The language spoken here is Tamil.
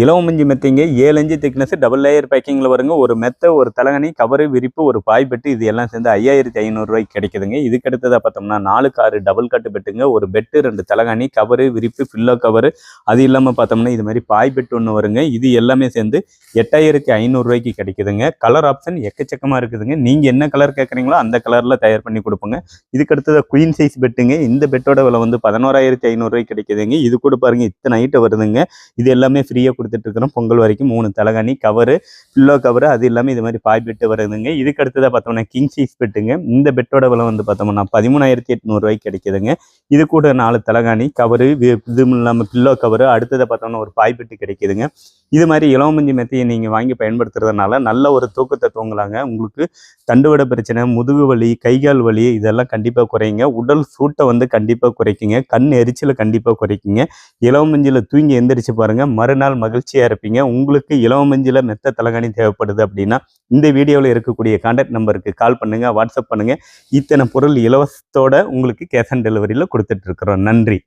இலவமஞ்சி மெத்தைங்க 7 இன்ச்சு திக்னஸ் டபுள் லேயர் பேக்கிங்கில் வருங்க. ஒரு மெத்தை, ஒரு தலகணி, கவரு, விரிப்பு, ஒரு பாய் பெட்டு, இது எல்லாம் சேர்ந்து 5500 ரூபாய்க்கு கிடைக்குதுங்க. இதுக்கு அடுத்ததாக பார்த்தோம்னா 4க்கு 6 டபுள் கட்டு பெட்டுங்க. ஒரு பெட்டு, 2 தலகணி, கவரு, விரிப்பு, பில்லோ கவரு, அது இல்லாமல் பார்த்தோம்னா இது மாதிரி பாய் பெட்டு ஒன்று வருங்க. இது எல்லாமே சேர்ந்து 8500 ரூபாய்க்கு கிடைக்குதுங்க. கலர் ஆப்ஷன் எக்கச்சக்கமாக இருக்குதுங்க. நீங்கள் என்ன கலர் கேட்குறீங்களோ அந்த கலரில் தயார் பண்ணி கொடுப்போங்க. இதுக்கு அடுத்ததாக குயின் சைஸ் பெட்டுங்க. இந்த பெட்டோட விலை வந்து 11500 ரூபாய்க்கு கிடைக்குதுங்க. இது கூட பாருங்கள் இத்தனை ஐட்டம் வருதுங்க. இது எல்லாமே ஃப்ரீயாக கொடுத்துட்டு இருக்கிறோம். பொங்கல் வரைக்கும் 3 தலகாணி, கவரு, பில்லோ கவரு, அது இல்லாமல் இது மாதிரி பாய் பெட்டு வருதுங்க. இதுக்கு அடுத்ததாக பார்த்தோம்னா கிங் சைஸ் பெட்டுங்க. இந்த பெட்டோட விலை வந்து பார்த்தோம்னா 13800 ரூபாய்க்கு கிடைக்குதுங்க. இது கூட 4 தலகாணி, கவரு, இதுவும் இல்லாமல் பில்லோ கவரு, அடுத்ததை பார்த்தோம்னா ஒரு பாய் பெட்டு கிடைக்குதுங்க. இது மாதிரி இலவமஞ்சி மெத்தையை நீங்கள் வாங்கி பயன்படுத்துறதுனால நல்ல ஒரு தூக்கத்தை தூங்கலாங்க. உங்களுக்கு தண்டுவட பிரச்சனை, முதுகு வலி, கைகால் வலி இதெல்லாம் கண்டிப்பாக குறையுங்க. உடல் சூட்டை வந்து கண்டிப்பாக குறைக்குங்க. கண் எரிச்சலை கண்டிப்பாக குறைக்குங்க. இலவமஞ்சியில் தூங்கி எந்திரிச்சு பாருங்கள், மறுநாள் மகிழ்ச்சியாக இருப்பீங்க. உங்களுக்கு இலவமஞ்சியில் மெத்த தலகாணி தேவைப்படுது அப்படின்னா இந்த வீடியோவில் இருக்கக்கூடிய கான்டாக்ட் நம்பருக்கு கால் பண்ணுங்கள், வாட்ஸ்அப் பண்ணுங்கள். இத்தனை பொருள் இலவசத்தோட உங்களுக்கு கேஷ் ஆன் டெலிவரியில் கொடுத்துட்ருக்குறோம். நன்றி.